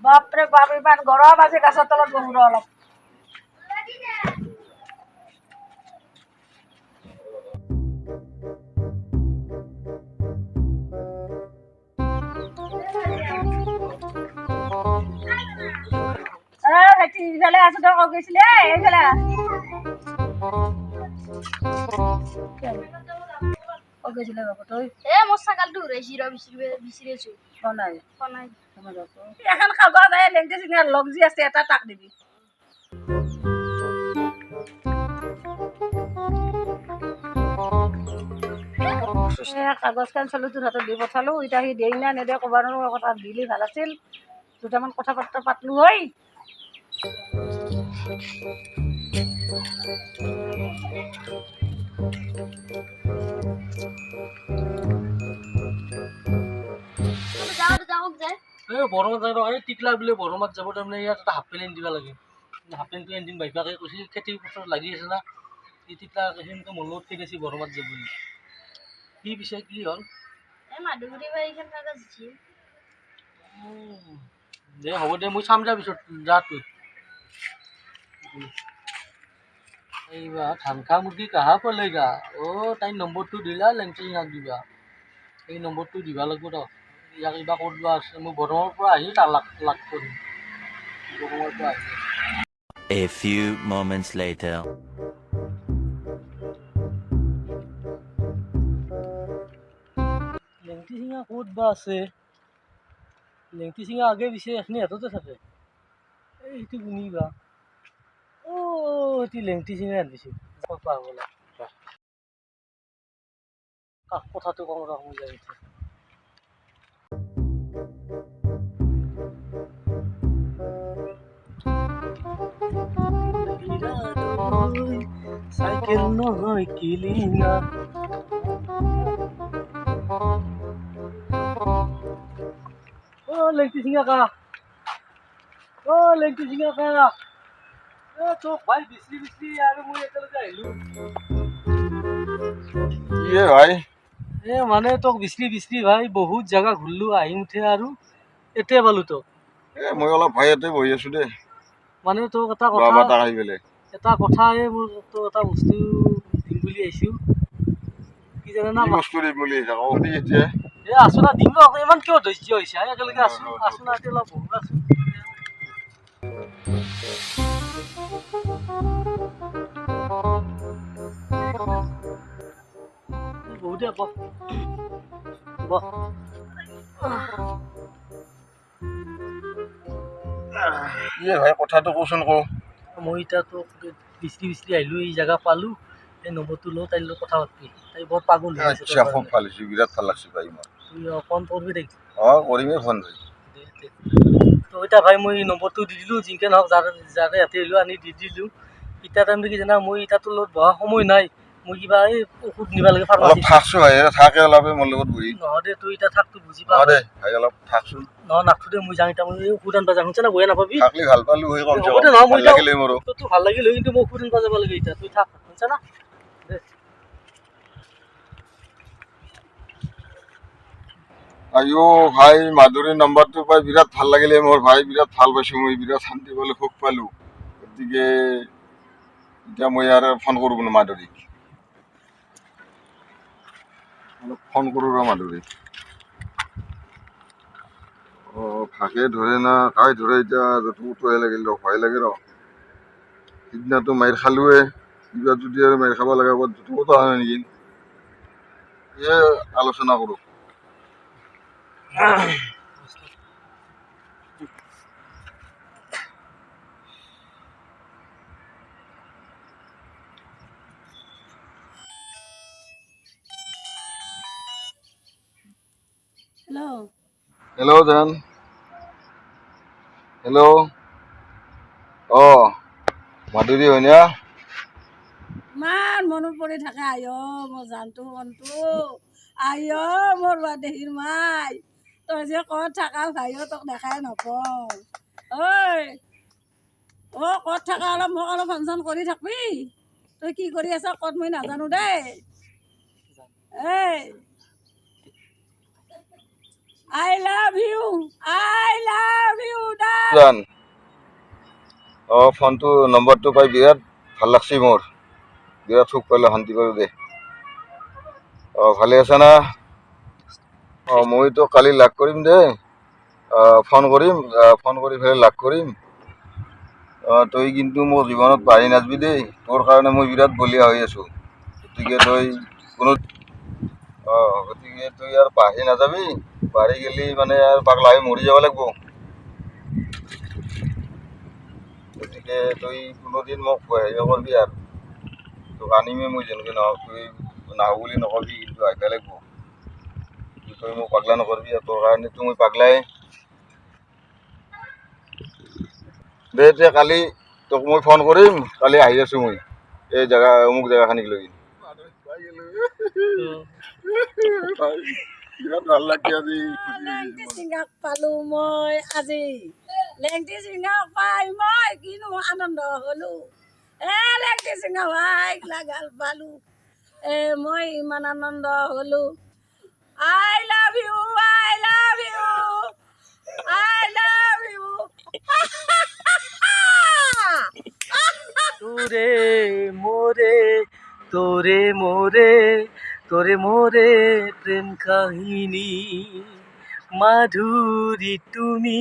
বাপৰে বাপ ইমান গৰম আজি গাছৰ তলত বহো ৰ অলপ ভাইটি ইফালে আছো তই কৈ গৈছিলি এইফালে কৈ গৈছিলে বাবু তই মোৰ ছাগালটো উৰাইছি ৰ বিচাৰি আছো নাই কনাই এখন কাগজ লেংটি চিঙা লগ যি আছে এটা তাক দিবি কাগজখন চলো তোৰ হাতত দি পঠালো এতিয়া সি দেই না নেদে ক'ব নোৱাৰো কথা দিলি ভাল আছিল দুটামান কথা বাৰ্তা পাতলো হয় বৰমাত যাব এই টিকলা বোলে বৰমাত যাব তাৰমানে ইয়াত এটা হাফ পেণ্ট দিবা লাগে হাফ পেণ্টটো এদিন বাইপাকে কৈছে খেতি পথাৰত লাগি আছে না এই টিকলা সেনেকৈ মোৰ লগত ঠিক আছে বৰমাত যাব কি পিছে কি হ'ল দে হ'ব দে মই চাম যা পিছত যা তুই এইবাৰ ধান খা মুৰ্গী কাহা পলেগা তাই নম্বৰটো দিলা লেংচি ইয়াক দিবা এই নম্বৰটো দিবা লাগিব ৰ ইয়াক কিবা ক'ত বা আছে মই বৰমৰ পৰা আহি তাৰ লাগ কৰিম বৰমৰ পৰা আহি A few moments later. লেংটি চিঙা ক'ত বা আছে লেংটি চিঙা আগে পিছে এখিনি হাততে থাকে এইটো শুনিবা এটি লেংটি চিঙা আনিছোঁ কথাটো কওঁ ৰ মই যাই উঠে চাইকেল নহয় কিলিঙা লেংটি চিঙা কা লেংটি চিঙা কা তোক ভাই বিচৰি আৰু মই একেলগে আহিলোঁ কি ভাই মানে তোক বিচৰি ভাই বহুত জাগা ঘূৰিলোঁ আহি উঠে আৰু এতিয়া পালোঁ তোক মই অলপ ভয়তে বহি আছো দে মানে তোক এটা কথা মোৰ তোক এটা বস্তু দিম বুলি আহিছোঁ কি জানে না বস্তু দিম বুলি এতিয়া আছো না দিম ইমান কিয় ধৈৰ্য হৈছে একেলগে আছো না এতিয়া অলপ বহু আছো বহুত ভাই কথাটো কচোন কওঁ মই এতিয়া তোক বিচৰি আহিলোঁ এই জেগা পালোঁ এই নম্বৰটো লওঁ তাইৰ লগত কথা পাতিবি তাই বৰ পাগল খুব ভাল হৈছে বিৰাট ভাল লাগছে ভাই মই তুই ফোন কৰিবি দেই কৰিমেই ফোন ভাই তো এতিয়া ভাই মই নম্বৰটো দি দিলোঁ যিনকে নহওক যাৰে ইয়াতে আহিলোঁ আনি দি দিলোঁ এতিয়া তাৰমানে কি জানা মই এতিয়া তোৰ লগত বহা সময় নাই মই কিবা এই ঔষধ নিব লাগে অলপ থাকছো ভাই থাকে অলপ মোৰ লগত বহি নহয় দে তুই এতিয়া থাক তোৰ বুজি পা দে ভাই অলপ থাকচোন নহয় নাথো দে মই যাওঁ এতিয়া মই ঔষধ আনবা যাওঁ শুনছে না বয়া নাপাবি থাকলি ভাল পালো হৈ কম হ'ব দে নহয় মই লাগিলে মোৰো তোৰ ভাল লাগিল কিন্তু মই ঔষধ আনবা যাব লাগে এতিয়া তুই থাক শুনছে না আইও ভাই মাধুৰীৰ নম্বৰটো পাই বিৰাট ভাল লাগিলে মোৰ ভাই বিৰাট ভাল পাইছোঁ মই বিৰাট শান্তি পালোঁ সুখ পালোঁ গতিকে এতিয়া মই আৰু ফোন কৰোঁ বোলো মাধুৰীক ফোন কৰোঁ ৰ মাধুৰীক ভাগে ধৰে না কাই ধৰে এতিয়া য'তোৱে লাগিল ৰ ভয় লাগে ৰ সিদিনাটো মাইৰ খালোৱে কিবা যদি আৰু মাইৰ খাব লগা য'তো অহা নাই নেকি আলোচনা কৰোঁ হেল্ল' জান হেল্ল' মাধুৰী হয়নে ইমান মনত পৰি থাকে মোৰ জানটো মনটো মোৰ দেহীৰ মাই তই যে ক'ত থাকা ভাইও তোক দেখাই নাপাওঁ ক'ত থাকা মোক অলপ ফাংচন কৰি থাকবি তই কি কৰি আছ ক'ত মই নাজানো দেই I love you, জান ফোনটো নম্বৰটো পাই বিৰাট ভাল লাগছে মোৰ বিৰাট সুখ পালোঁ শান্তি পালোঁ দে ভালে আছা না মইতো কালি লাগ কৰিম দে ফোন কৰি পেলাই লাগ কৰিম তই কিন্তু মোৰ জীৱনত পাহৰি নাযাবি দেই তোৰ কাৰণে মই বিৰাট বলিয়া হৈ আছোঁ গতিকে তই কোনো গতিকে তই আৰু পাহৰি নাযাবি পাহৰি গেলি মানে আৰু পাগলা হৈ মৰি যাব লাগিব গতিকে তই কোনোদিন মোক হেৰি নকৰিবি আৰু তোক আনিমেই মই যেনেকৈ নহওক তই নাহো বুলি নকবি কিন্তু আহিব লাগিব তই মোক পাগলা নকৰিবি আৰু তোৰ কাৰণেতো মই পাগলাই দে এতিয়া কালি তোক মই ফোন কৰিম কালি আহি আছোঁ মই এই জেগা অমুক জেগাখিনিক লৈ বিৰাট ভাল লাগছে আজি লেংটি চিঙাক পালো মই আজি লেংটি চিঙাক পাই মই কিনো আনন্দ হ'লো লেংটি চিঙা ভাইক লাগাল পালো মই ইমান আনন্দ হ'লো I love you I love you I love you তোরে মোরে তোরে মোরে তোরে মোরে প্রেম কাহিনী মাধুরী তুমি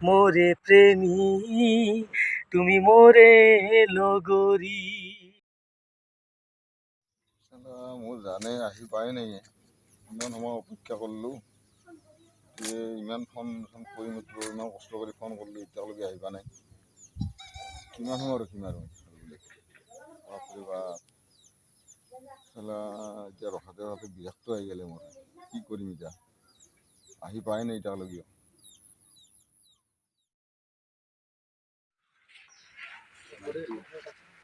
মোরে প্রেমী তুমি মোরে লগৰী মোৰ জানে আহি পাই নাই ইমান সময় অপেক্ষা কৰিলোঁ ইমান ফোন কৰি ইমান কষ্ট কৰি ফোন কৰিলোঁ এতিয়ালৈকে আহি পোৱা নাই কিমান সময় ৰখিম আৰু বাপৰে বাপ এতিয়া ৰখাতে ৰখাতে বিৰক্ত আহি গ'লে মোৰ কি কৰিম এতিয়া আহি পাই নাই এতিয়ালৈকে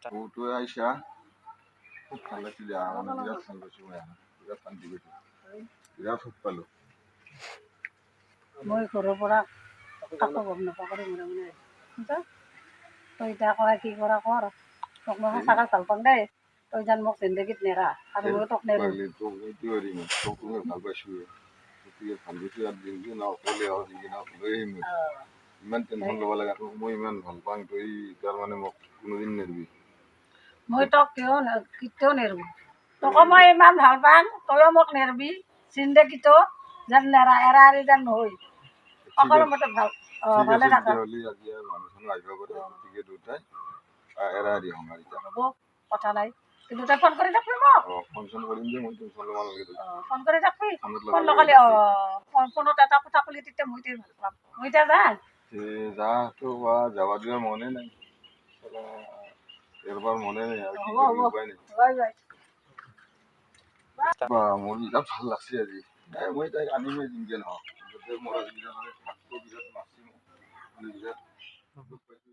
বহুতোৱে আহিছা খুব ভাল লাগিছিলে মানে বিৰাট ভাল পাইছোঁ মই বিৰাট শান্তি পাইছোঁ বিৰাট সুখ পালোঁ মই ঘৰৰ পৰা কাকো গম নাপাওঁ কৰি মনে মনে তই এতিয়া কয় কি কৰা কৰ তোক মই সঁচাকৈ ভাল পাওঁ দেই তই যেন মোক জিন্দগীত নেৰা আৰু মই তোক নেৰো তোক এইটো হেৰি তোক মই ভাল পাইছোঁ গতিকে ভাল পাইছোঁ আৰু দিনটো না অকলে হওক যিদিনা লৈ আহিম ইমান টেনশ্যন ল'ব লাগে তোক মই ইমান ভাল পাওঁ তই তাৰমানে মোক কোনোদিন নেৰবি মই তোক কেতিয়াও নেৰো তোকো মই ইমান ভাল পাওঁ তয়ো মোক নেৰবি জিন্দগীটো যেন নেৰা এৰা এৰি যেন নহয় সকলো মতে ভাল ভালে থাকা তেতিয়াহ'লে আজি আৰু মানুহ চানুহ আহিব পাৰে গতিকে দুটাই এৰা এৰি হ'ম আৰু এতিয়া হ'ব কথা নাই কিন্তু তই ফোন কৰি থাকবি মোক ফোন চোন কৰিম যে মই টেনশ্যন ল'ব নালাগে ফোন কৰি থাকবি ফোন নকলি ফোনত এটা কথা ক'লি তেতিয়া মই ভাল পাম মই এতিয়া যাওঁ যাটো যাবা দিয়াৰ মনে নাই এৰবাৰ মনে নাই আৰু কি হ'ব কৰিম উপায় নাই বাই বাই মোৰ বিৰাট ভাল লাগছে আজি মই তাইক আনিমেই যেনেকৈ নহওক মোৰ আজি বিৰাট মাৰছি মোক বিৰাট দুখ পাইছোঁ